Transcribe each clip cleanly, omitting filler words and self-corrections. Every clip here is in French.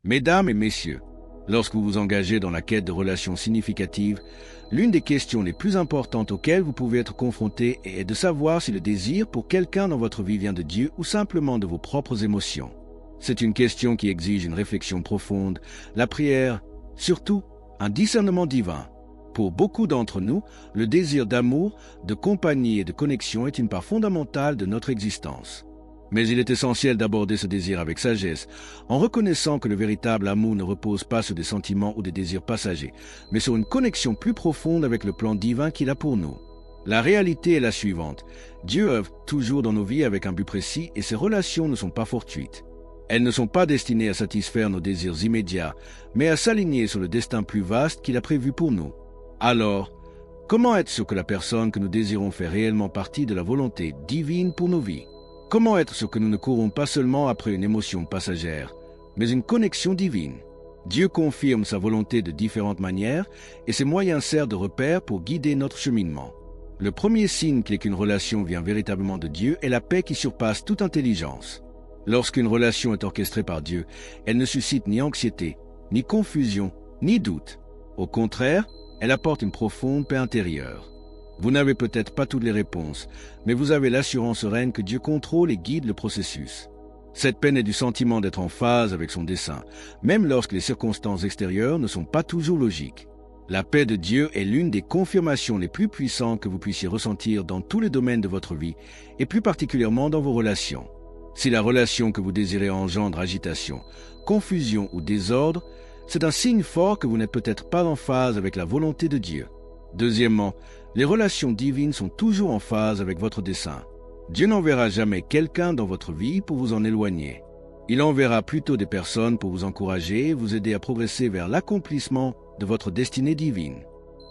Mesdames et messieurs, lorsque vous vous engagez dans la quête de relations significatives, l'une des questions les plus importantes auxquelles vous pouvez être confronté est de savoir si le désir pour quelqu'un dans votre vie vient de Dieu ou simplement de vos propres émotions. C'est une question qui exige une réflexion profonde, la prière, surtout un discernement divin. Pour beaucoup d'entre nous, le désir d'amour, de compagnie et de connexion est une part fondamentale de notre existence. Mais il est essentiel d'aborder ce désir avec sagesse, en reconnaissant que le véritable amour ne repose pas sur des sentiments ou des désirs passagers, mais sur une connexion plus profonde avec le plan divin qu'il a pour nous. La réalité est la suivante. Dieu œuvre toujours dans nos vies avec un but précis et ces relations ne sont pas fortuites. Elles ne sont pas destinées à satisfaire nos désirs immédiats, mais à s'aligner sur le destin plus vaste qu'il a prévu pour nous. Alors, comment être sûr que la personne que nous désirons fait réellement partie de la volonté divine pour nos vies? Comment être sûr que nous ne courons pas seulement après une émotion passagère, mais une connexion divine? Dieu confirme sa volonté de différentes manières et ses moyens servent de repère pour guider notre cheminement. Le premier signe qu'une relation vient véritablement de Dieu est la paix qui surpasse toute intelligence. Lorsqu'une relation est orchestrée par Dieu, elle ne suscite ni anxiété, ni confusion, ni doute. Au contraire, elle apporte une profonde paix intérieure. Vous n'avez peut-être pas toutes les réponses, mais vous avez l'assurance sereine que Dieu contrôle et guide le processus. Cette paix naît du sentiment d'être en phase avec son dessein, même lorsque les circonstances extérieures ne sont pas toujours logiques. La paix de Dieu est l'une des confirmations les plus puissantes que vous puissiez ressentir dans tous les domaines de votre vie, et plus particulièrement dans vos relations. Si la relation que vous désirez engendre agitation, confusion ou désordre, c'est un signe fort que vous n'êtes peut-être pas en phase avec la volonté de Dieu. Deuxièmement, les relations divines sont toujours en phase avec votre dessein. Dieu n'enverra jamais quelqu'un dans votre vie pour vous en éloigner. Il enverra plutôt des personnes pour vous encourager et vous aider à progresser vers l'accomplissement de votre destinée divine.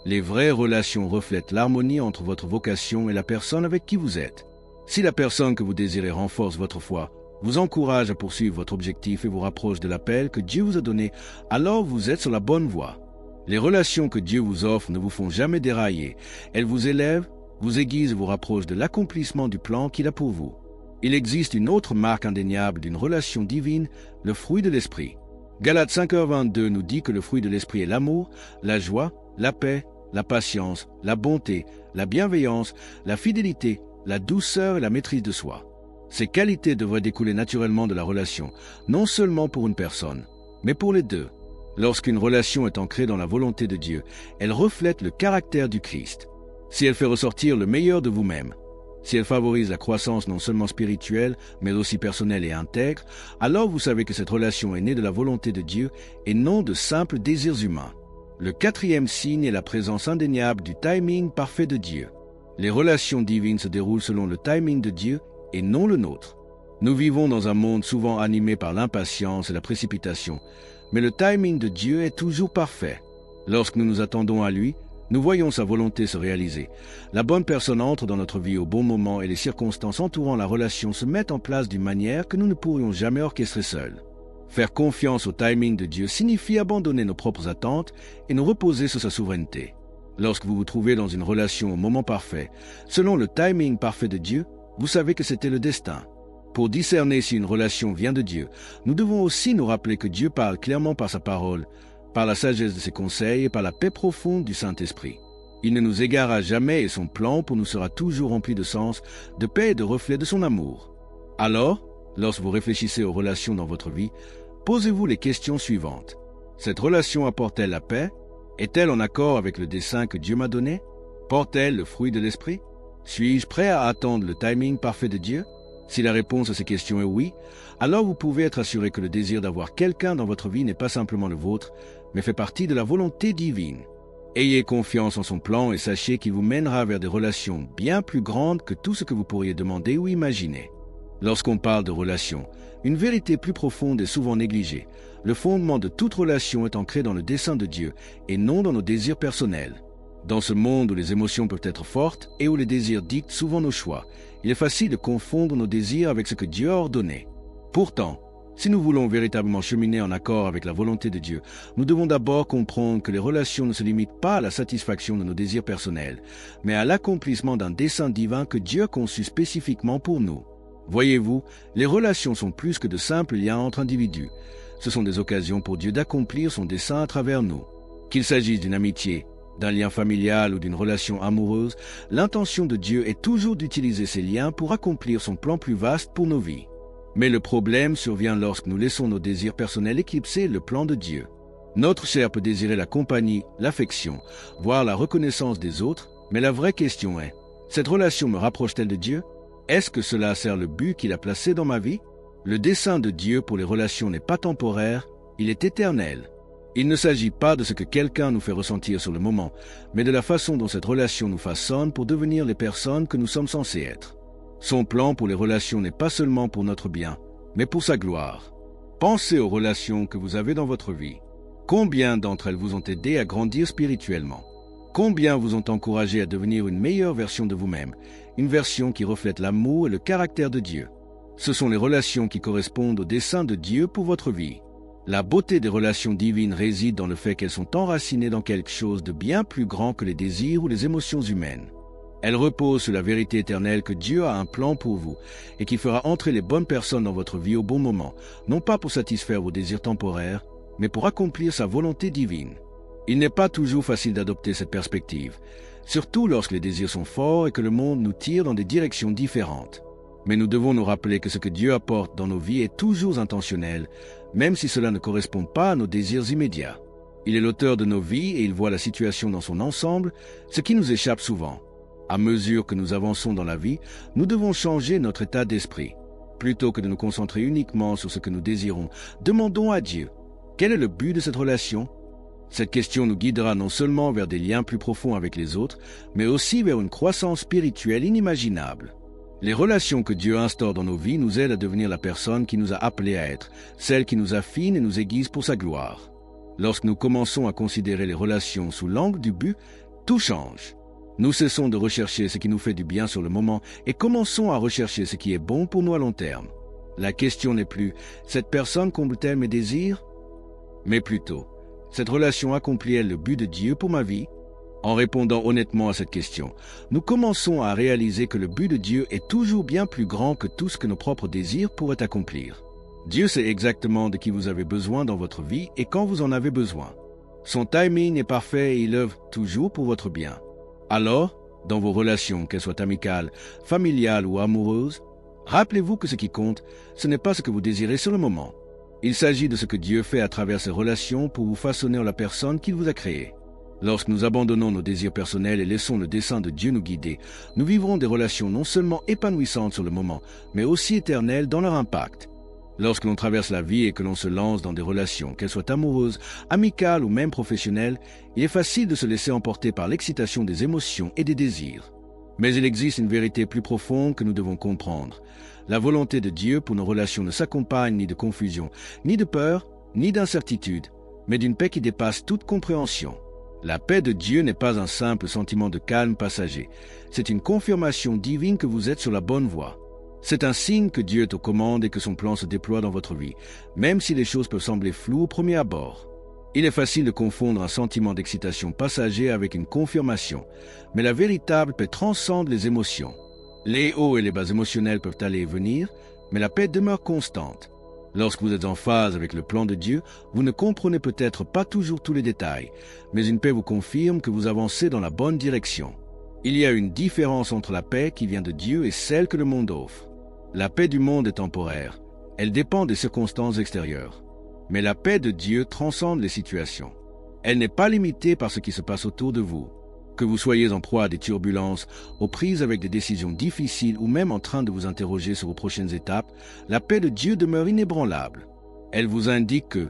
Les vraies relations reflètent l'harmonie entre votre vocation et la personne avec qui vous êtes. Si la personne que vous désirez renforce votre foi, vous encourage à poursuivre votre objectif et vous rapproche de l'appel que Dieu vous a donné, alors vous êtes sur la bonne voie. Les relations que Dieu vous offre ne vous font jamais dérailler. Elles vous élèvent, vous aiguisent et vous rapprochent de l'accomplissement du plan qu'il a pour vous. Il existe une autre marque indéniable d'une relation divine, le fruit de l'esprit. Galates 5h22 nous dit que le fruit de l'esprit est l'amour, la joie, la paix, la patience, la bonté, la bienveillance, la fidélité, la douceur et la maîtrise de soi. Ces qualités devraient découler naturellement de la relation, non seulement pour une personne, mais pour les deux. Lorsqu'une relation est ancrée dans la volonté de Dieu, elle reflète le caractère du Christ. Si elle fait ressortir le meilleur de vous-même, si elle favorise la croissance non seulement spirituelle, mais aussi personnelle et intègre, alors vous savez que cette relation est née de la volonté de Dieu et non de simples désirs humains. Le quatrième signe est la présence indéniable du timing parfait de Dieu. Les relations divines se déroulent selon le timing de Dieu et non le nôtre. Nous vivons dans un monde souvent animé par l'impatience et la précipitation, mais le timing de Dieu est toujours parfait. Lorsque nous nous attendons à lui, nous voyons sa volonté se réaliser. La bonne personne entre dans notre vie au bon moment et les circonstances entourant la relation se mettent en place d'une manière que nous ne pourrions jamais orchestrer seuls. Faire confiance au timing de Dieu signifie abandonner nos propres attentes et nous reposer sur sa souveraineté. Lorsque vous vous trouvez dans une relation au moment parfait, selon le timing parfait de Dieu, vous savez que c'était le destin. Pour discerner si une relation vient de Dieu, nous devons aussi nous rappeler que Dieu parle clairement par sa parole, par la sagesse de ses conseils et par la paix profonde du Saint-Esprit. Il ne nous égarera jamais et son plan pour nous sera toujours rempli de sens, de paix et de reflets de son amour. Alors, lorsque vous réfléchissez aux relations dans votre vie, posez-vous les questions suivantes. Cette relation apporte-t-elle la paix? Est-elle en accord avec le dessein que Dieu m'a donné? Porte-t-elle le fruit de l'esprit? Suis-je prêt à attendre le timing parfait de Dieu? Si la réponse à ces questions est oui, alors vous pouvez être assuré que le désir d'avoir quelqu'un dans votre vie n'est pas simplement le vôtre, mais fait partie de la volonté divine. Ayez confiance en son plan et sachez qu'il vous mènera vers des relations bien plus grandes que tout ce que vous pourriez demander ou imaginer. Lorsqu'on parle de relations, une vérité plus profonde est souvent négligée. Le fondement de toute relation est ancré dans le dessein de Dieu et non dans nos désirs personnels. Dans ce monde où les émotions peuvent être fortes et où les désirs dictent souvent nos choix, il est facile de confondre nos désirs avec ce que Dieu a ordonné. Pourtant, si nous voulons véritablement cheminer en accord avec la volonté de Dieu, nous devons d'abord comprendre que les relations ne se limitent pas à la satisfaction de nos désirs personnels, mais à l'accomplissement d'un dessein divin que Dieu a conçu spécifiquement pour nous. Voyez-vous, les relations sont plus que de simples liens entre individus. ce sont des occasions pour Dieu d'accomplir son dessein à travers nous. Qu'il s'agisse d'une amitié, d'un lien familial ou d'une relation amoureuse, l'intention de Dieu est toujours d'utiliser ces liens pour accomplir son plan plus vaste pour nos vies. Mais le problème survient lorsque nous laissons nos désirs personnels éclipser le plan de Dieu. Notre chair peut désirer la compagnie, l'affection, voire la reconnaissance des autres, mais la vraie question est, cette relation me rapproche-t-elle de Dieu? Est-ce que cela sert le but qu'il a placé dans ma vie? Le dessein de Dieu pour les relations n'est pas temporaire, il est éternel. Il ne s'agit pas de ce que quelqu'un nous fait ressentir sur le moment, mais de la façon dont cette relation nous façonne pour devenir les personnes que nous sommes censés être. Son plan pour les relations n'est pas seulement pour notre bien, mais pour sa gloire. Pensez aux relations que vous avez dans votre vie. Combien d'entre elles vous ont aidé à grandir spirituellement? Combien vous ont encouragé à devenir une meilleure version de vous-même, une version qui reflète l'amour et le caractère de Dieu? Ce sont les relations qui correspondent au dessein de Dieu pour votre vie. La beauté des relations divines réside dans le fait qu'elles sont enracinées dans quelque chose de bien plus grand que les désirs ou les émotions humaines. Elles reposent sur la vérité éternelle que Dieu a un plan pour vous et qui fera entrer les bonnes personnes dans votre vie au bon moment, non pas pour satisfaire vos désirs temporaires, mais pour accomplir sa volonté divine. Il n'est pas toujours facile d'adopter cette perspective, surtout lorsque les désirs sont forts et que le monde nous tire dans des directions différentes. Mais nous devons nous rappeler que ce que Dieu apporte dans nos vies est toujours intentionnel, même si cela ne correspond pas à nos désirs immédiats. Il est l'auteur de nos vies et il voit la situation dans son ensemble, ce qui nous échappe souvent. À mesure que nous avançons dans la vie, nous devons changer notre état d'esprit. Plutôt que de nous concentrer uniquement sur ce que nous désirons, demandons à Dieu, quel est le but de cette relation? Cette question nous guidera non seulement vers des liens plus profonds avec les autres, mais aussi vers une croissance spirituelle inimaginable. Les relations que Dieu instaure dans nos vies nous aident à devenir la personne qui nous a appelés à être, celle qui nous affine et nous aiguise pour sa gloire. Lorsque nous commençons à considérer les relations sous l'angle du but, tout change. Nous cessons de rechercher ce qui nous fait du bien sur le moment et commençons à rechercher ce qui est bon pour nous à long terme. La question n'est plus « cette personne comble-t-elle mes désirs ?» mais plutôt « cette relation accomplit-elle le but de Dieu pour ma vie ?» En répondant honnêtement à cette question, nous commençons à réaliser que le but de Dieu est toujours bien plus grand que tout ce que nos propres désirs pourraient accomplir. Dieu sait exactement de qui vous avez besoin dans votre vie et quand vous en avez besoin. Son timing est parfait et il œuvre toujours pour votre bien. Alors, dans vos relations, qu'elles soient amicales, familiales ou amoureuses, rappelez-vous que ce qui compte, ce n'est pas ce que vous désirez sur le moment. Il s'agit de ce que Dieu fait à travers ces relations pour vous façonner en la personne qu'il vous a créée. Lorsque nous abandonnons nos désirs personnels et laissons le dessein de Dieu nous guider, nous vivrons des relations non seulement épanouissantes sur le moment, mais aussi éternelles dans leur impact. Lorsque l'on traverse la vie et que l'on se lance dans des relations, qu'elles soient amoureuses, amicales ou même professionnelles, il est facile de se laisser emporter par l'excitation des émotions et des désirs. Mais il existe une vérité plus profonde que nous devons comprendre. La volonté de Dieu pour nos relations ne s'accompagne ni de confusion, ni de peur, ni d'incertitude, mais d'une paix qui dépasse toute compréhension. La paix de Dieu n'est pas un simple sentiment de calme passager. C'est une confirmation divine que vous êtes sur la bonne voie. C'est un signe que Dieu est aux commandes et que son plan se déploie dans votre vie, même si les choses peuvent sembler floues au premier abord. Il est facile de confondre un sentiment d'excitation passager avec une confirmation, mais la véritable paix transcende les émotions. Les hauts et les bas émotionnels peuvent aller et venir, mais la paix demeure constante. Lorsque vous êtes en phase avec le plan de Dieu, vous ne comprenez peut-être pas toujours tous les détails, mais une paix vous confirme que vous avancez dans la bonne direction. Il y a une différence entre la paix qui vient de Dieu et celle que le monde offre. La paix du monde est temporaire. Elle dépend des circonstances extérieures. Mais la paix de Dieu transcende les situations. Elle n'est pas limitée par ce qui se passe autour de vous. Que vous soyez en proie à des turbulences, aux prises avec des décisions difficiles ou même en train de vous interroger sur vos prochaines étapes, la paix de Dieu demeure inébranlable. Elle vous indique que,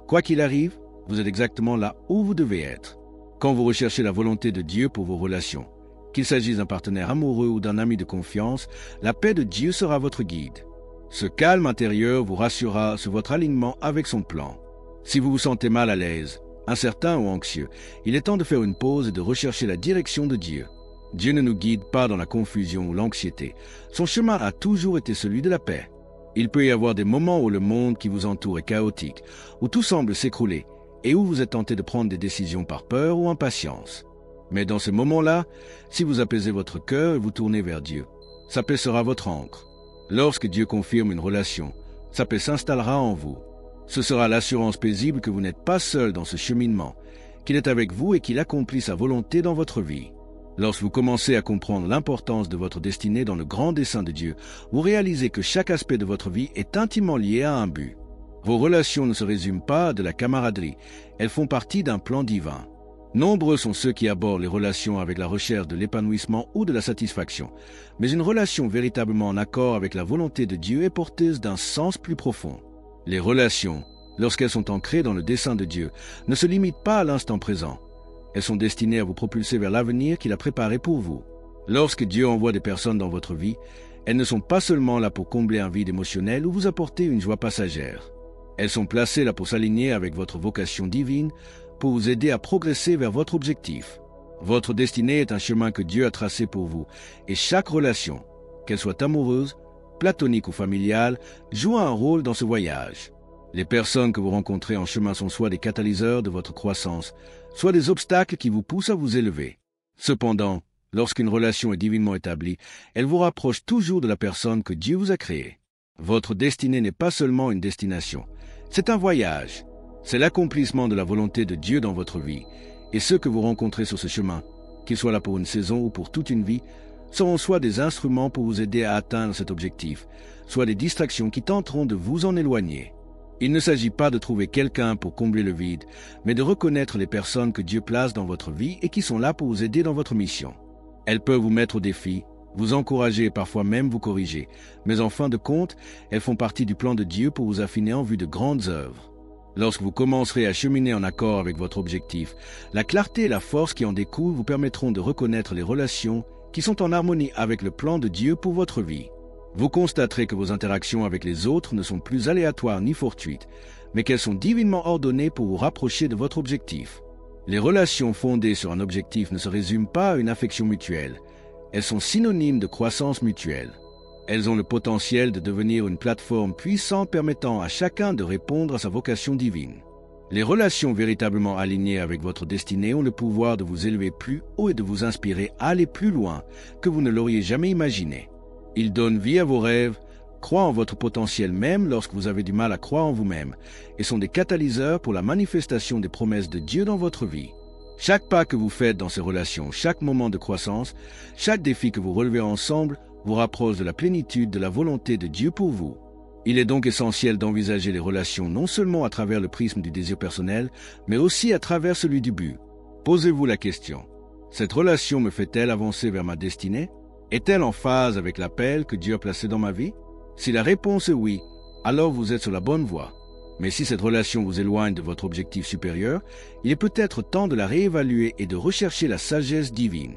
quoi qu'il arrive, vous êtes exactement là où vous devez être. Quand vous recherchez la volonté de Dieu pour vos relations, qu'il s'agisse d'un partenaire amoureux ou d'un ami de confiance, la paix de Dieu sera votre guide. Ce calme intérieur vous rassurera sur votre alignement avec son plan. Si vous vous sentez mal à l'aise, incertain ou anxieux, il est temps de faire une pause et de rechercher la direction de Dieu. Dieu ne nous guide pas dans la confusion ou l'anxiété. Son chemin a toujours été celui de la paix. Il peut y avoir des moments où le monde qui vous entoure est chaotique, où tout semble s'écrouler et où vous êtes tenté de prendre des décisions par peur ou impatience. Mais dans ces moments-là, si vous apaisez votre cœur et vous tournez vers Dieu, sa paix sera votre ancre. Lorsque Dieu confirme une relation, sa paix s'installera en vous. Ce sera l'assurance paisible que vous n'êtes pas seul dans ce cheminement, qu'il est avec vous et qu'il accomplit sa volonté dans votre vie. Lorsque vous commencez à comprendre l'importance de votre destinée dans le grand dessein de Dieu, vous réalisez que chaque aspect de votre vie est intimement lié à un but. Vos relations ne se résument pas à de la camaraderie, elles font partie d'un plan divin. Nombreux sont ceux qui abordent les relations avec la recherche de l'épanouissement ou de la satisfaction, mais une relation véritablement en accord avec la volonté de Dieu est porteuse d'un sens plus profond. Les relations, lorsqu'elles sont ancrées dans le dessein de Dieu, ne se limitent pas à l'instant présent. Elles sont destinées à vous propulser vers l'avenir qu'il a préparé pour vous. Lorsque Dieu envoie des personnes dans votre vie, elles ne sont pas seulement là pour combler un vide émotionnel ou vous apporter une joie passagère. Elles sont placées là pour s'aligner avec votre vocation divine, pour vous aider à progresser vers votre objectif. Votre destinée est un chemin que Dieu a tracé pour vous, et chaque relation, qu'elle soit amoureuse, platonique ou familiale, joue un rôle dans ce voyage. Les personnes que vous rencontrez en chemin sont soit des catalyseurs de votre croissance, soit des obstacles qui vous poussent à vous élever. Cependant, lorsqu'une relation est divinement établie, elle vous rapproche toujours de la personne que Dieu vous a créée. Votre destinée n'est pas seulement une destination, c'est un voyage. C'est l'accomplissement de la volonté de Dieu dans votre vie, et ceux que vous rencontrez sur ce chemin, qu'ils soient là pour une saison ou pour toute une vie, seront soit des instruments pour vous aider à atteindre cet objectif, soit des distractions qui tenteront de vous en éloigner. Il ne s'agit pas de trouver quelqu'un pour combler le vide, mais de reconnaître les personnes que Dieu place dans votre vie et qui sont là pour vous aider dans votre mission. Elles peuvent vous mettre au défi, vous encourager et parfois même vous corriger, mais en fin de compte, elles font partie du plan de Dieu pour vous affiner en vue de grandes œuvres. Lorsque vous commencerez à cheminer en accord avec votre objectif, la clarté et la force qui en découlent vous permettront de reconnaître les relations qui sont en harmonie avec le plan de Dieu pour votre vie. Vous constaterez que vos interactions avec les autres ne sont plus aléatoires ni fortuites, mais qu'elles sont divinement ordonnées pour vous rapprocher de votre objectif. Les relations fondées sur un objectif ne se résument pas à une affection mutuelle. Elles sont synonymes de croissance mutuelle. Elles ont le potentiel de devenir une plateforme puissante permettant à chacun de répondre à sa vocation divine. Les relations véritablement alignées avec votre destinée ont le pouvoir de vous élever plus haut et de vous inspirer à aller plus loin que vous ne l'auriez jamais imaginé. Ils donnent vie à vos rêves, croient en votre potentiel même lorsque vous avez du mal à croire en vous-même, et sont des catalyseurs pour la manifestation des promesses de Dieu dans votre vie. Chaque pas que vous faites dans ces relations, chaque moment de croissance, chaque défi que vous relevez ensemble vous rapproche de la plénitude de la volonté de Dieu pour vous. Il est donc essentiel d'envisager les relations non seulement à travers le prisme du désir personnel, mais aussi à travers celui du but. Posez-vous la question. Cette relation me fait-elle avancer vers ma destinée? Est-elle en phase avec l'appel que Dieu a placé dans ma vie? Si la réponse est oui, alors vous êtes sur la bonne voie. Mais si cette relation vous éloigne de votre objectif supérieur, il est peut-être temps de la réévaluer et de rechercher la sagesse divine.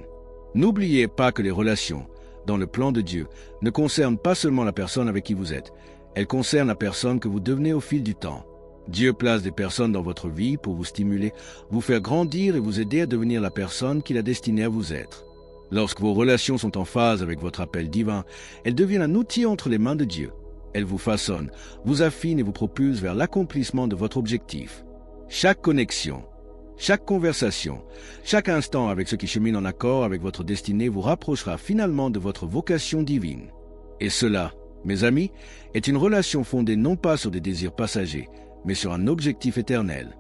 N'oubliez pas que les relations, dans le plan de Dieu, ne concernent pas seulement la personne avec qui vous êtes, elles concernent la personne que vous devenez au fil du temps. Dieu place des personnes dans votre vie pour vous stimuler, vous faire grandir et vous aider à devenir la personne qu'il a destinée à vous être. Lorsque vos relations sont en phase avec votre appel divin, elles deviennent un outil entre les mains de Dieu. Elles vous façonnent, vous affinent et vous propulsent vers l'accomplissement de votre objectif. Chaque connexion, chaque conversation, chaque instant avec ceux qui cheminent en accord avec votre destinée vous rapprochera finalement de votre vocation divine. Et cela, mes amis, est une relation fondée non pas sur des désirs passagers, mais sur un objectif éternel.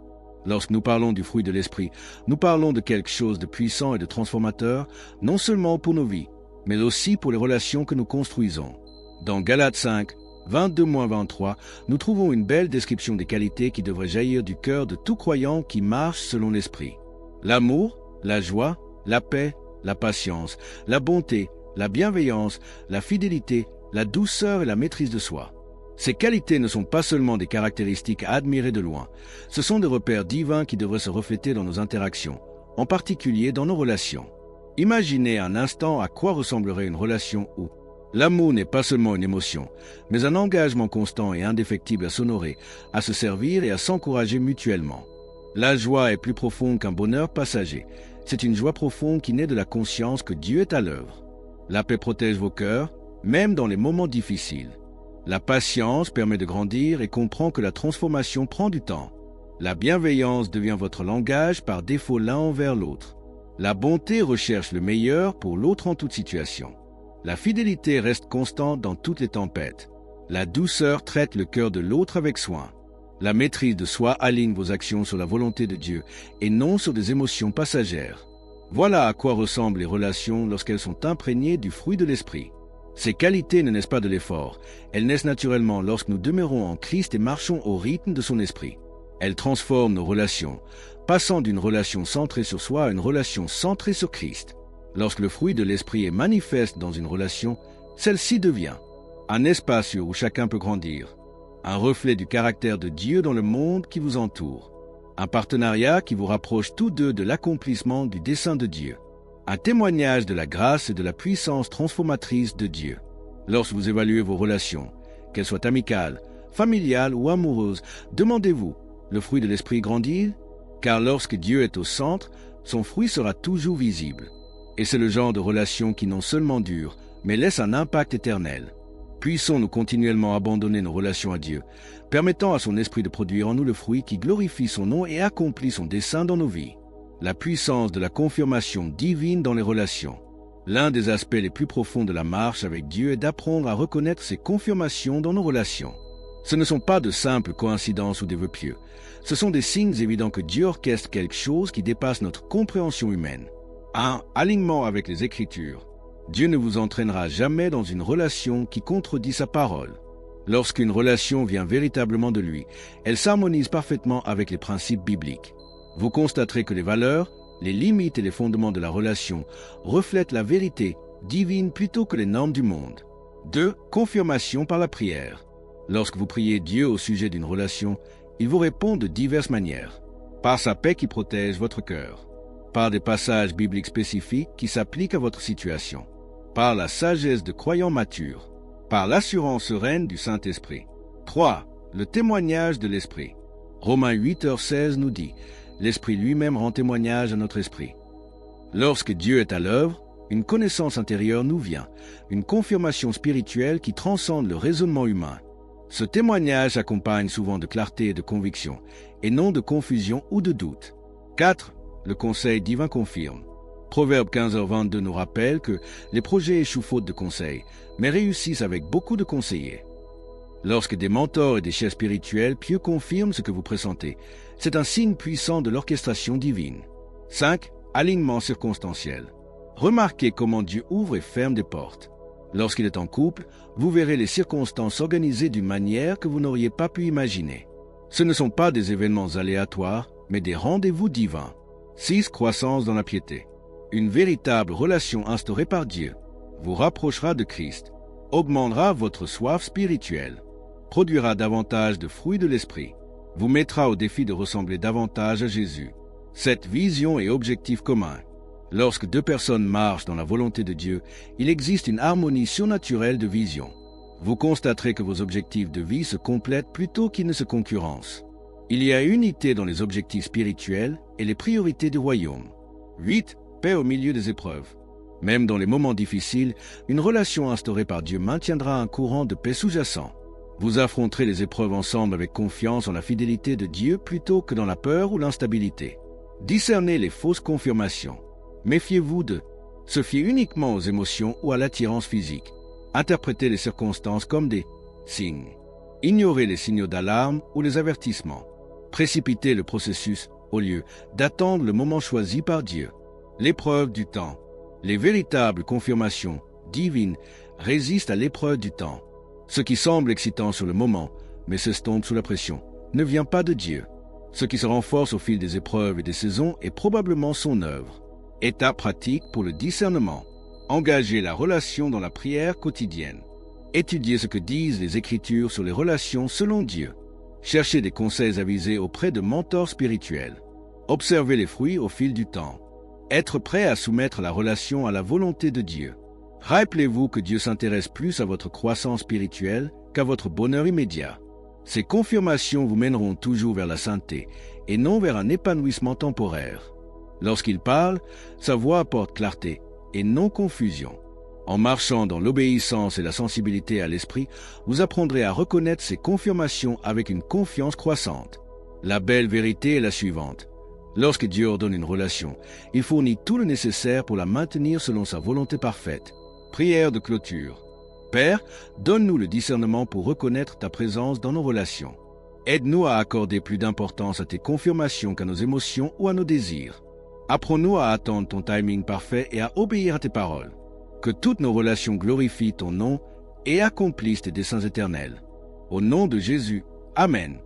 Lorsque nous parlons du fruit de l'esprit, nous parlons de quelque chose de puissant et de transformateur, non seulement pour nos vies, mais aussi pour les relations que nous construisons. Dans Galates 5, 22-23, nous trouvons une belle description des qualités qui devraient jaillir du cœur de tout croyant qui marche selon l'esprit. L'amour, la joie, la paix, la patience, la bonté, la bienveillance, la fidélité, la douceur et la maîtrise de soi. Ces qualités ne sont pas seulement des caractéristiques à admirer de loin, ce sont des repères divins qui devraient se refléter dans nos interactions, en particulier dans nos relations. Imaginez un instant à quoi ressemblerait une relation où l'amour n'est pas seulement une émotion, mais un engagement constant et indéfectible à s'honorer, à se servir et à s'encourager mutuellement. La joie est plus profonde qu'un bonheur passager. C'est une joie profonde qui naît de la conscience que Dieu est à l'œuvre. La paix protège vos cœurs, même dans les moments difficiles. La patience permet de grandir et comprend que la transformation prend du temps. La bienveillance devient votre langage par défaut l'un envers l'autre. La bonté recherche le meilleur pour l'autre en toute situation. La fidélité reste constante dans toutes les tempêtes. La douceur traite le cœur de l'autre avec soin. La maîtrise de soi aligne vos actions sur la volonté de Dieu et non sur des émotions passagères. Voilà à quoi ressemblent les relations lorsqu'elles sont imprégnées du fruit de l'esprit. Ces qualités ne naissent pas de l'effort, elles naissent naturellement lorsque nous demeurons en Christ et marchons au rythme de son esprit. Elles transforment nos relations, passant d'une relation centrée sur soi à une relation centrée sur Christ. Lorsque le fruit de l'esprit est manifeste dans une relation, celle-ci devient un espace où chacun peut grandir, un reflet du caractère de Dieu dans le monde qui vous entoure, un partenariat qui vous rapproche tous deux de l'accomplissement du dessein de Dieu, un témoignage de la grâce et de la puissance transformatrice de Dieu. Lorsque vous évaluez vos relations, qu'elles soient amicales, familiales ou amoureuses, demandez-vous, le fruit de l'esprit grandit? Car lorsque Dieu est au centre, son fruit sera toujours visible. Et c'est le genre de relation qui non seulement dure, mais laisse un impact éternel. Puissons-nous continuellement abandonner nos relations à Dieu, permettant à son esprit de produire en nous le fruit qui glorifie son nom et accomplit son dessein dans nos vies. La puissance de la confirmation divine dans les relations. L'un des aspects les plus profonds de la marche avec Dieu est d'apprendre à reconnaître ces confirmations dans nos relations. Ce ne sont pas de simples coïncidences ou des vœux pieux. Ce sont des signes évidents que Dieu orchestre quelque chose qui dépasse notre compréhension humaine. Un alignement avec les Écritures. Dieu ne vous entraînera jamais dans une relation qui contredit sa parole. Lorsqu'une relation vient véritablement de lui, elle s'harmonise parfaitement avec les principes bibliques. Vous constaterez que les valeurs, les limites et les fondements de la relation reflètent la vérité divine plutôt que les normes du monde. 2. Confirmation par la prière. Lorsque vous priez Dieu au sujet d'une relation, il vous répond de diverses manières. Par sa paix qui protège votre cœur. Par des passages bibliques spécifiques qui s'appliquent à votre situation. Par la sagesse de croyants matures. Par l'assurance sereine du Saint-Esprit. 3. Le témoignage de l'Esprit. Romains 8h16 nous dit « L'Esprit lui-même rend témoignage à notre esprit ». Lorsque Dieu est à l'œuvre, une connaissance intérieure nous vient, une confirmation spirituelle qui transcende le raisonnement humain. Ce témoignage s'accompagne souvent de clarté et de conviction, et non de confusion ou de doute. 4. Le conseil divin confirme. Proverbe 15h22 nous rappelle que les projets échouent faute de conseils, mais réussissent avec beaucoup de conseillers. Lorsque des mentors et des chefs spirituels pieux confirment ce que vous pressentez, c'est un signe puissant de l'orchestration divine. 5. Alignement circonstanciel. Remarquez comment Dieu ouvre et ferme des portes. Lorsqu'il est en couple, vous verrez les circonstances s'organiser d'une manière que vous n'auriez pas pu imaginer. Ce ne sont pas des événements aléatoires, mais des rendez-vous divins. 6. Croissance dans la piété. Une véritable relation instaurée par Dieu vous rapprochera de Christ, augmentera votre soif spirituelle, produira davantage de fruits de l'esprit, vous mettra au défi de ressembler davantage à Jésus. Cette vision est objectif commun. Lorsque deux personnes marchent dans la volonté de Dieu, il existe une harmonie surnaturelle de vision. Vous constaterez que vos objectifs de vie se complètent plutôt qu'ils ne se concurrencent. Il y a unité dans les objectifs spirituels et les priorités du royaume. 8. Paix au milieu des épreuves. Même dans les moments difficiles, une relation instaurée par Dieu maintiendra un courant de paix sous-jacent. Vous affronterez les épreuves ensemble avec confiance en la fidélité de Dieu plutôt que dans la peur ou l'instabilité. Discernez les fausses confirmations. Méfiez-vous de se fier uniquement aux émotions ou à l'attirance physique. Interprétez les circonstances comme des signes. Ignorez les signaux d'alarme ou les avertissements. Précipitez le processus au lieu d'attendre le moment choisi par Dieu. L'épreuve du temps. Les véritables confirmations divines résistent à l'épreuve du temps. Ce qui semble excitant sur le moment, mais s'estompe sous la pression, ne vient pas de Dieu. Ce qui se renforce au fil des épreuves et des saisons est probablement son œuvre. Étape pratique pour le discernement. Engagez la relation dans la prière quotidienne. Étudiez ce que disent les Écritures sur les relations selon Dieu. Cherchez des conseils avisés auprès de mentors spirituels. Observez les fruits au fil du temps. Être prêt à soumettre la relation à la volonté de Dieu. Rappelez-vous que Dieu s'intéresse plus à votre croissance spirituelle qu'à votre bonheur immédiat. Ces confirmations vous mèneront toujours vers la sainteté et non vers un épanouissement temporaire. Lorsqu'il parle, sa voix apporte clarté et non confusion. En marchant dans l'obéissance et la sensibilité à l'esprit, vous apprendrez à reconnaître ces confirmations avec une confiance croissante. La belle vérité est la suivante. Lorsque Dieu ordonne une relation, il fournit tout le nécessaire pour la maintenir selon sa volonté parfaite. Prière de clôture. Père, donne-nous le discernement pour reconnaître ta présence dans nos relations. Aide-nous à accorder plus d'importance à tes confirmations qu'à nos émotions ou à nos désirs. Apprends-nous à attendre ton timing parfait et à obéir à tes paroles. Que toutes nos relations glorifient ton nom et accomplissent tes desseins éternels. Au nom de Jésus. Amen.